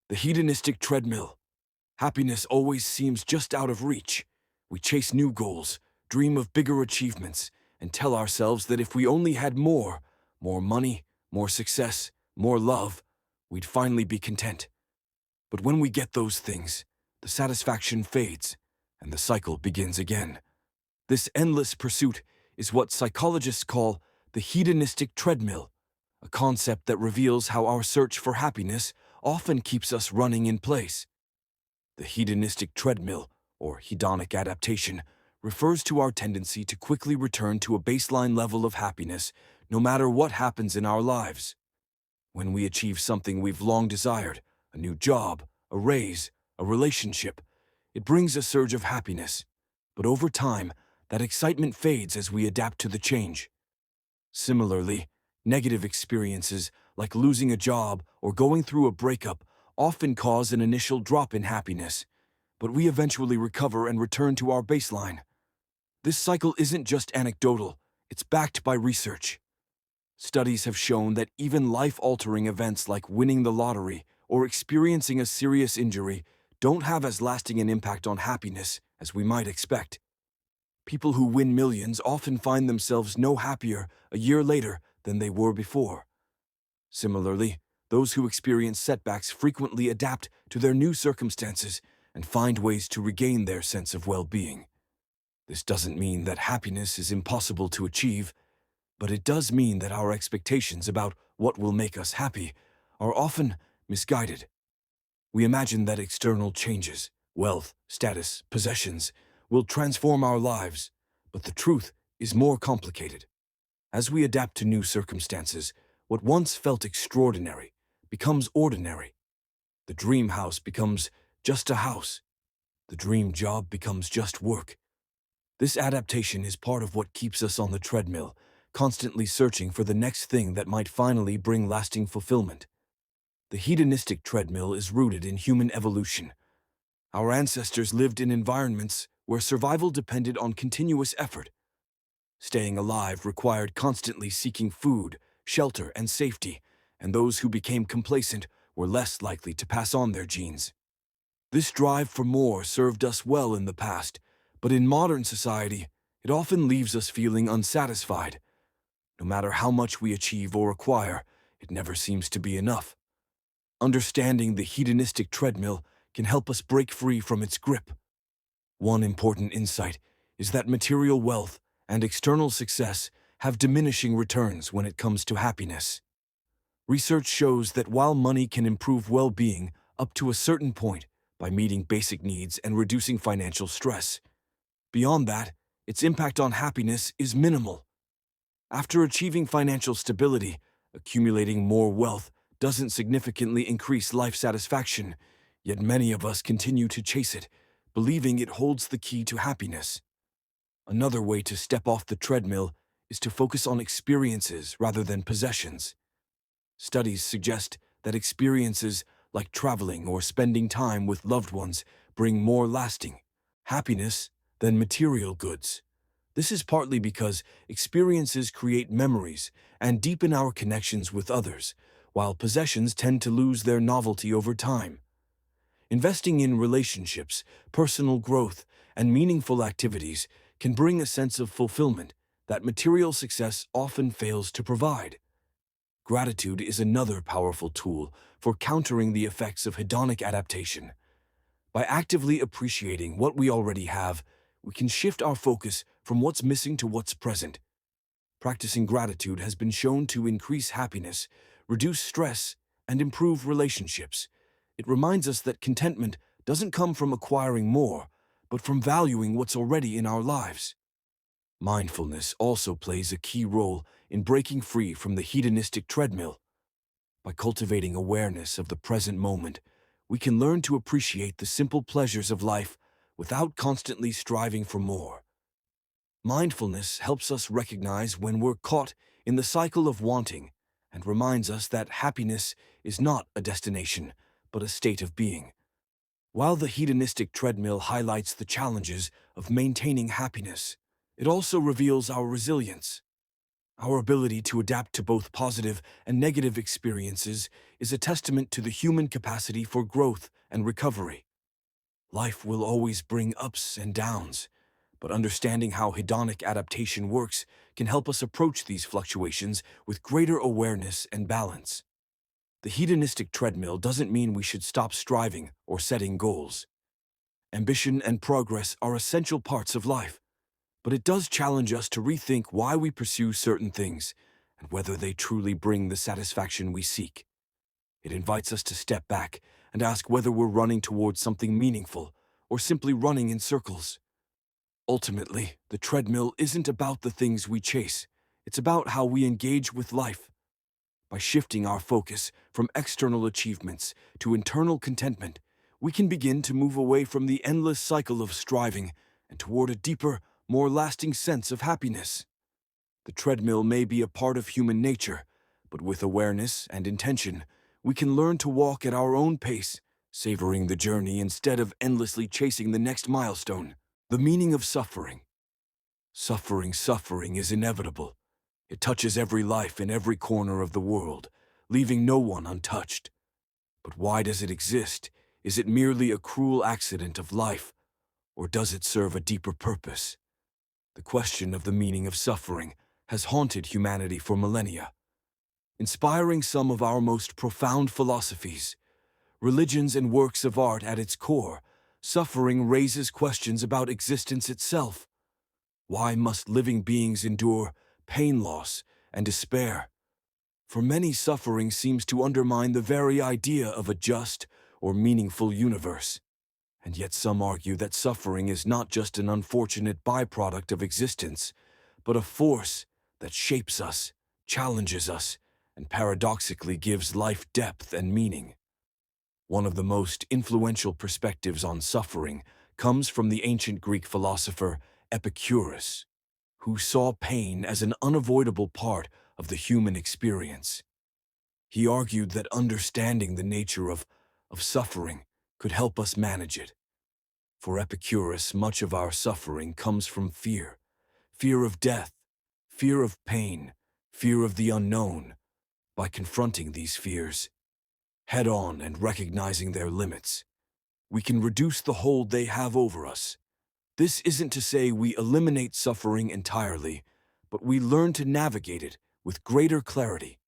The hedonistic treadmill. Happiness always seems just out of reach. We chase new goals, dream of bigger achievements, and tell ourselves that if we only had more money, more success, more love, we'd finally be content. But when we get those things, the satisfaction fades, and the cycle begins again. This endless pursuit is what psychologists call the hedonistic treadmill, a concept that reveals how our search for happiness often keeps us running in place. The hedonistic treadmill, or hedonic adaptation, refers to our tendency to quickly return to a baseline level of happiness no matter what happens in our lives. When we achieve something we've long desired, a new job, a raise, a relationship, it brings a surge of happiness. But over time, that excitement fades as we adapt to the change. Similarly, negative experiences like losing a job or going through a breakup often cause an initial drop in happiness, but we eventually recover and return to our baseline. This cycle isn't just anecdotal, it's backed by research. Studies have shown that even life-altering events like winning the lottery or experiencing a serious injury don't have as lasting an impact on happiness as we might expect. People who win millions often find themselves no happier a year later than they were before. Similarly, those who experience setbacks frequently adapt to their new circumstances and find ways to regain their sense of well-being. This doesn't mean that happiness is impossible to achieve, but it does mean that our expectations about what will make us happy are often misguided. We imagine that external changes, wealth, status, possessions, will transform our lives, but the truth is more complicated. As we adapt to new circumstances, what once felt extraordinary becomes ordinary. The dream house becomes just a house. The dream job becomes just work. This adaptation is part of what keeps us on the treadmill, constantly searching for the next thing that might finally bring lasting fulfillment. The hedonistic treadmill is rooted in human evolution. Our ancestors lived in environments where survival depended on continuous effort. Staying alive required constantly seeking food, shelter, and safety, and those who became complacent were less likely to pass on their genes. This drive for more served us well in the past, but in modern society, it often leaves us feeling unsatisfied. No matter how much we achieve or acquire, it never seems to be enough. Understanding the hedonistic treadmill can help us break free from its grip. One important insight is that material wealth and external success have diminishing returns when it comes to happiness. Research shows that while money can improve well-being up to a certain point by meeting basic needs and reducing financial stress, beyond that, its impact on happiness is minimal. After achieving financial stability, accumulating more wealth doesn't significantly increase life satisfaction, yet many of us continue to chase it, believing it holds the key to happiness. Another way to step off the treadmill is to focus on experiences rather than possessions. Studies suggest that experiences like traveling or spending time with loved ones bring more lasting happiness than material goods. This is partly because experiences create memories and deepen our connections with others, while possessions tend to lose their novelty over time. Investing in relationships, personal growth, and meaningful activities can bring a sense of fulfillment that material success often fails to provide. Gratitude is another powerful tool for countering the effects of hedonic adaptation. By actively appreciating what we already have, we can shift our focus from what's missing to what's present. Practicing gratitude has been shown to increase happiness, reduce stress, and improve relationships. It reminds us that contentment doesn't come from acquiring more, but from valuing what's already in our lives. Mindfulness also plays a key role in breaking free from the hedonistic treadmill. By cultivating awareness of the present moment, we can learn to appreciate the simple pleasures of life without constantly striving for more. Mindfulness helps us recognize when we're caught in the cycle of wanting and reminds us that happiness is not a destination, but a state of being. While the hedonistic treadmill highlights the challenges of maintaining happiness, it also reveals our resilience. Our ability to adapt to both positive and negative experiences is a testament to the human capacity for growth and recovery. Life will always bring ups and downs, but understanding how hedonic adaptation works can help us approach these fluctuations with greater awareness and balance. The hedonistic treadmill doesn't mean we should stop striving or setting goals. Ambition and progress are essential parts of life, but it does challenge us to rethink why we pursue certain things and whether they truly bring the satisfaction we seek. It invites us to step back and ask whether we're running towards something meaningful or simply running in circles. Ultimately, the treadmill isn't about the things we chase. It's about how we engage with life. By shifting our focus from external achievements to internal contentment, we can begin to move away from the endless cycle of striving and toward a deeper, more lasting sense of happiness. The treadmill may be a part of human nature, but with awareness and intention, we can learn to walk at our own pace, savoring the journey instead of endlessly chasing the next milestone. The meaning of suffering. Suffering is inevitable. It touches every life in every corner of the world, leaving no one untouched. But why does it exist? Is it merely a cruel accident of life, or does it serve a deeper purpose? The question of the meaning of suffering has haunted humanity for millennia, inspiring some of our most profound philosophies. Religions and works of art at its core, suffering raises questions about existence itself. Why must living beings endure pain, loss, and despair? For many, suffering seems to undermine the very idea of a just or meaningful universe. And yet some argue that suffering is not just an unfortunate byproduct of existence, but a force that shapes us, challenges us, and paradoxically gives life depth and meaning. One of the most influential perspectives on suffering comes from the ancient Greek philosopher Epicurus, who saw pain as an unavoidable part of the human experience. He argued that understanding the nature of suffering could help us manage it. For Epicurus, much of our suffering comes from fear of death, fear of pain, fear of the unknown. By confronting these fears head-on and recognizing their limits, we can reduce the hold they have over us. This isn't to say we eliminate suffering entirely, but we learn to navigate it with greater clarity.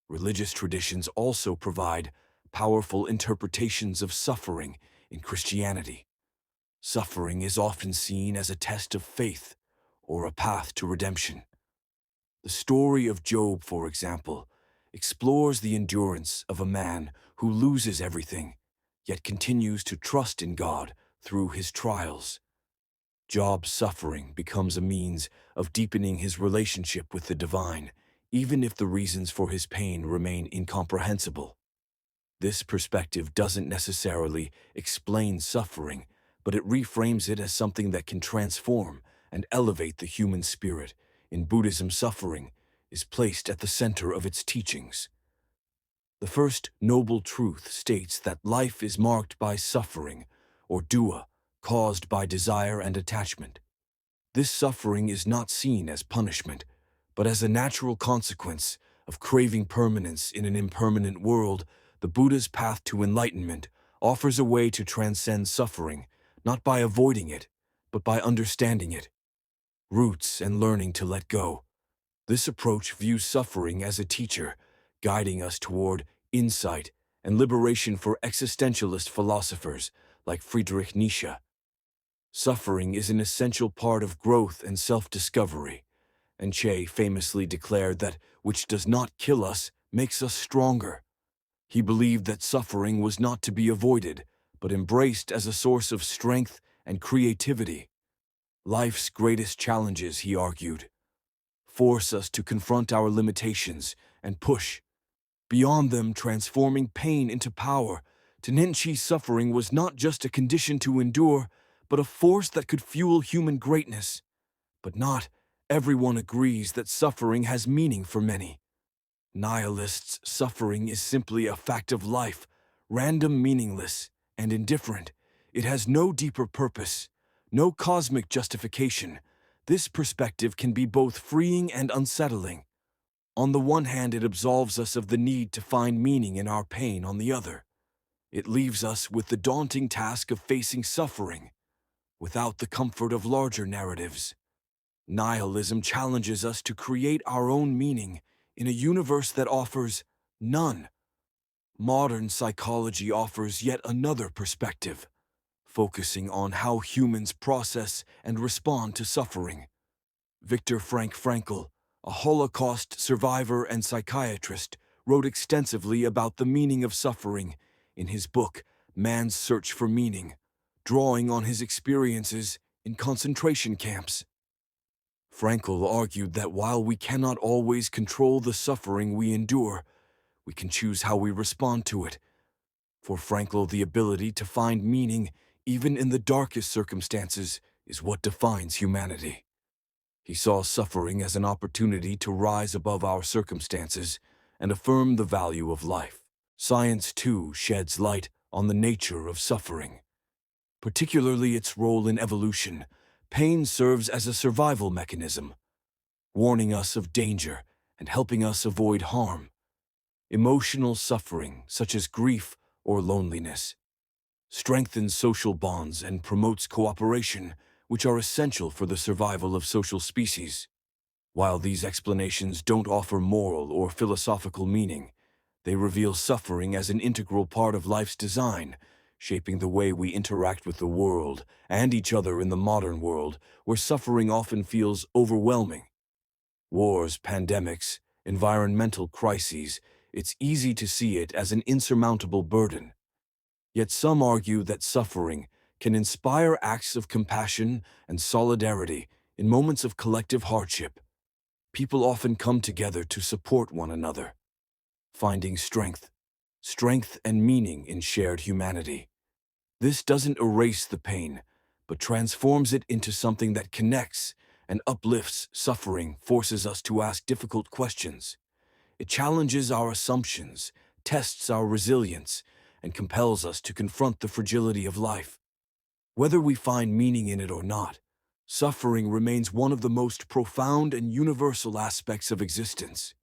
Religious traditions also provide powerful interpretations of suffering in Christianity. Suffering is often seen as a test of faith or a path to redemption. The story of Job, for example, explores the endurance of a man who loses everything, yet continues to trust in God through his trials. Job's suffering becomes a means of deepening his relationship with the divine, even if the reasons for his pain remain incomprehensible. This perspective doesn't necessarily explain suffering, but it reframes it as something that can transform and elevate the human spirit. In Buddhism, suffering is placed at the center of its teachings. The first noble truth states that life is marked by suffering, or dukkha, caused by desire and attachment. This suffering is not seen as punishment, but as a natural consequence of craving permanence in an impermanent world. The Buddha's path to enlightenment offers a way to transcend suffering, not by avoiding it, but by understanding it. Roots and learning to let go. This approach views suffering as a teacher, guiding us toward insight and liberation. For existentialist philosophers like Friedrich Nietzsche, suffering is an essential part of growth and self-discovery. And Nietzsche famously declared that which does not kill us makes us stronger. He believed that suffering was not to be avoided, but embraced as a source of strength and creativity. Life's greatest challenges, he argued, force us to confront our limitations and push beyond them, transforming pain into power. To Nietzsche, suffering was not just a condition to endure, but a force that could fuel human greatness. But not everyone agrees that suffering has meaning for many. Nihilists, suffering is simply a fact of life, random, meaningless, and indifferent. It has no deeper purpose, no cosmic justification. This perspective can be both freeing and unsettling. On the one hand, it absolves us of the need to find meaning in our pain. On the other, it leaves us with the daunting task of facing suffering without the comfort of larger narratives. Nihilism challenges us to create our own meaning in a universe that offers none. Modern psychology offers yet another perspective, focusing on how humans process and respond to suffering. Viktor Frankl, a Holocaust survivor and psychiatrist, wrote extensively about the meaning of suffering in his book, Man's Search for Meaning, drawing on his experiences in concentration camps. Frankl argued that while we cannot always control the suffering we endure, we can choose how we respond to it. For Frankl, the ability to find meaning, even in the darkest circumstances, is what defines humanity. He saw suffering as an opportunity to rise above our circumstances and affirm the value of life. Science, too, sheds light on the nature of suffering, particularly its role in evolution. Pain serves as a survival mechanism, warning us of danger and helping us avoid harm. Emotional suffering, such as grief or loneliness, strengthens social bonds and promotes cooperation, which are essential for the survival of social species. While these explanations don't offer moral or philosophical meaning, they reveal suffering as an integral part of life's design, shaping the way we interact with the world and each other in the modern world, where suffering often feels overwhelming. Wars, pandemics, environmental crises, it's easy to see it as an insurmountable burden. Yet some argue that suffering can inspire acts of compassion and solidarity in moments of collective hardship. People often come together to support one another, finding strength and meaning in shared humanity. This doesn't erase the pain, but transforms it into something that connects and uplifts. Suffering forces us to ask difficult questions. It challenges our assumptions, tests our resilience, and compels us to confront the fragility of life. Whether we find meaning in it or not, suffering remains one of the most profound and universal aspects of existence.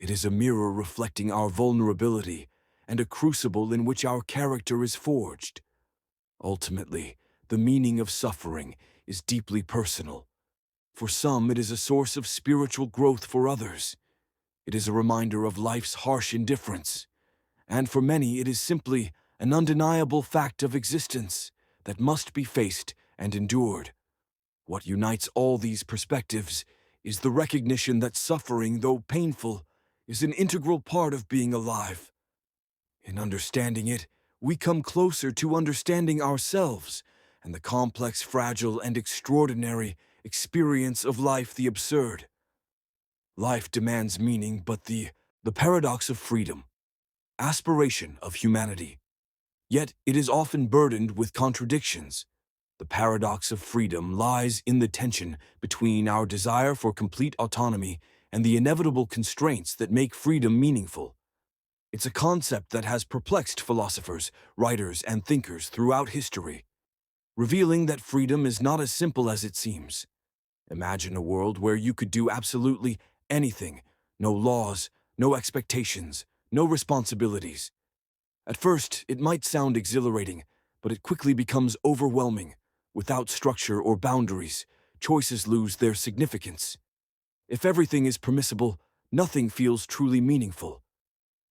It is a mirror reflecting our vulnerability and a crucible in which our character is forged. Ultimately, the meaning of suffering is deeply personal. For some, it is a source of spiritual growth. For others, it is a reminder of life's harsh indifference. And for many, it is simply an undeniable fact of existence that must be faced and endured. What unites all these perspectives is the recognition that suffering, though painful, is an integral part of being alive. In understanding it, we come closer to understanding ourselves and the complex, fragile, and extraordinary experience of life. The absurd. Life demands meaning, but the paradox of freedom, aspiration of humanity. Yet it is often burdened with contradictions. The paradox of freedom lies in the tension between our desire for complete autonomy and the inevitable constraints that make freedom meaningful. It's a concept that has perplexed philosophers, writers, and thinkers throughout history, revealing that freedom is not as simple as it seems. Imagine a world where you could do absolutely anything, no laws, no expectations, no responsibilities. At first, it might sound exhilarating, but it quickly becomes overwhelming. Without structure or boundaries, choices lose their significance. If everything is permissible, nothing feels truly meaningful.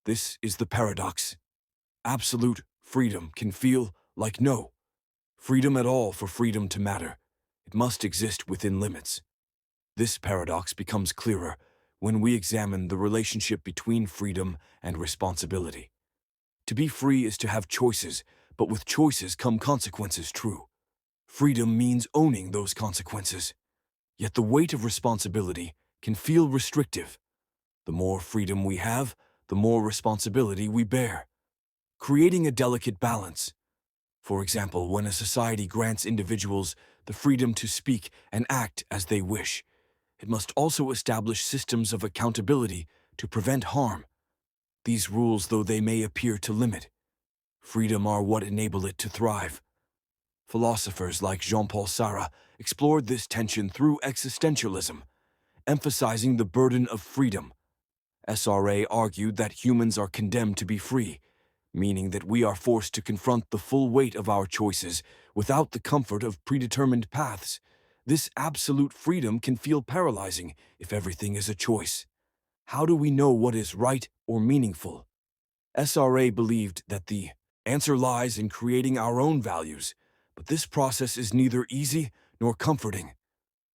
This is the paradox. Absolute freedom can feel like no freedom at all. For freedom to matter, it must exist within limits. This paradox becomes clearer when we examine the relationship between freedom and responsibility. To be free is to have choices, but with choices come consequences. True. Freedom means owning those consequences. Yet the weight of responsibility can feel restrictive. The more freedom we have, the more responsibility we bear, creating a delicate balance. For example, when a society grants individuals the freedom to speak and act as they wish, it must also establish systems of accountability to prevent harm. These rules, though they may appear to limit freedom, are what enable it to thrive. Philosophers like Jean-Paul Sartre explored this tension through existentialism, emphasizing the burden of freedom, SRA argued that humans are condemned to be free, meaning that we are forced to confront the full weight of our choices without the comfort of predetermined paths. This absolute freedom can feel paralyzing if everything is a choice. How do we know what is right or meaningful? SRA believed that the answer lies in creating our own values, but this process is neither easy nor comforting.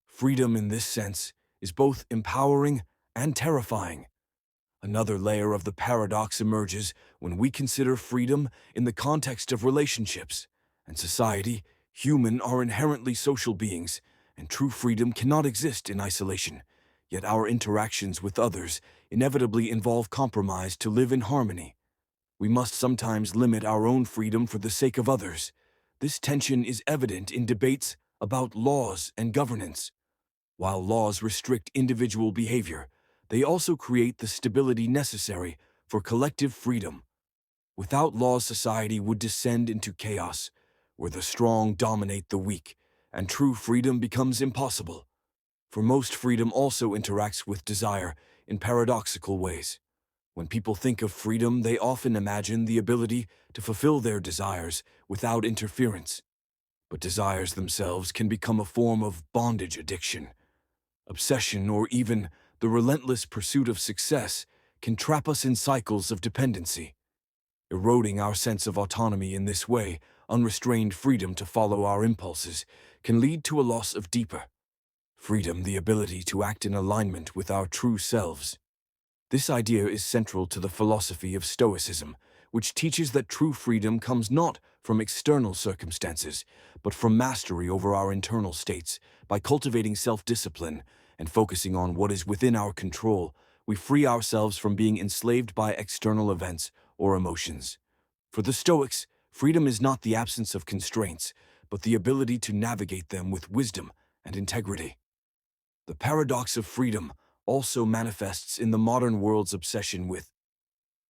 Freedom in this sense is both empowering and terrifying. Another layer of the paradox emerges when we consider freedom in the context of relationships and society. Humans are inherently social beings, and true freedom cannot exist in isolation. Yet our interactions with others inevitably involve compromise to live in harmony. We must sometimes limit our own freedom for the sake of others. This tension is evident in debates about laws and governance. While laws restrict individual behavior, they also create the stability necessary for collective freedom. Without laws, society would descend into chaos, where the strong dominate the weak, and true freedom becomes impossible. For most, freedom also interacts with desire in paradoxical ways. When people think of freedom, they often imagine the ability to fulfill their desires without interference. But desires themselves can become a form of bondage, addiction, obsession, or even the relentless pursuit of success can trap us in cycles of dependency. Eroding our sense of autonomy in this way, unrestrained freedom to follow our impulses, can lead to a loss of deeper freedom, the ability to act in alignment with our true selves. This idea is central to the philosophy of Stoicism, which teaches that true freedom comes not from external circumstances, but from mastery over our internal states. By cultivating self-discipline and focusing on what is within our control, we free ourselves from being enslaved by external events or emotions. For the Stoics, freedom is not the absence of constraints, but the ability to navigate them with wisdom and integrity. The paradox of freedom also manifests in the modern world's obsession with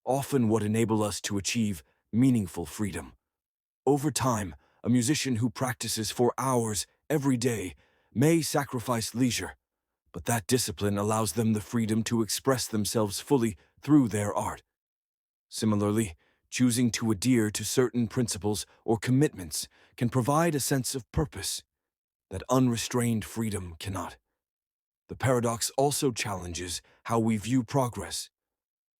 often what enable us to achieve meaningful freedom. Over time, a musician who practices for hours every day may sacrifice leisure, but that discipline allows them the freedom to express themselves fully through their art. Similarly, choosing to adhere to certain principles or commitments can provide a sense of purpose that unrestrained freedom cannot. The paradox also challenges how we view progress.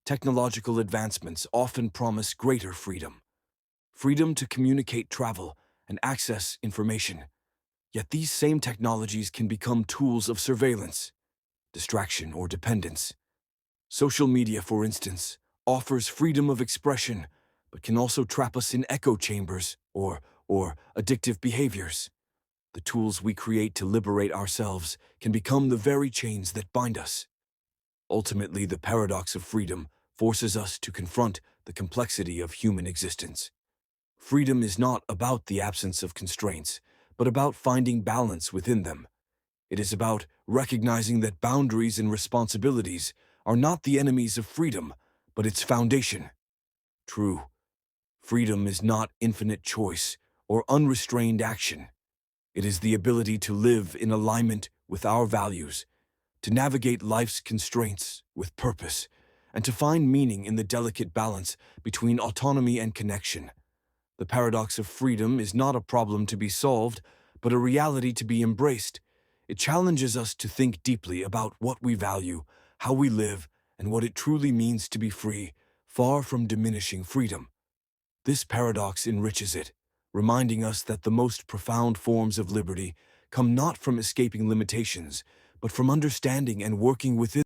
Technological advancements often promise greater freedom to communicate, travel, and access information. Yet these same technologies can become tools of surveillance, distraction, or dependence. Social media, for instance, offers freedom of expression, but can also trap us in echo chambers or addictive behaviors. The tools we create to liberate ourselves can become the very chains that bind us. Ultimately, the paradox of freedom forces us to confront the complexity of human existence. Freedom is not about the absence of constraints, but about finding balance within them. It is about recognizing that boundaries and responsibilities are not the enemies of freedom, but its foundation. True, freedom is not infinite choice or unrestrained action. It is the ability to live in alignment with our values, to navigate life's constraints with purpose, and to find meaning in the delicate balance between autonomy and connection. The paradox of freedom is not a problem to be solved, but a reality to be embraced. It challenges us to think deeply about what we value, how we live, and what it truly means to be free, far from diminishing freedom. This paradox enriches it, reminding us that the most profound forms of liberty come not from escaping limitations, but from understanding and working within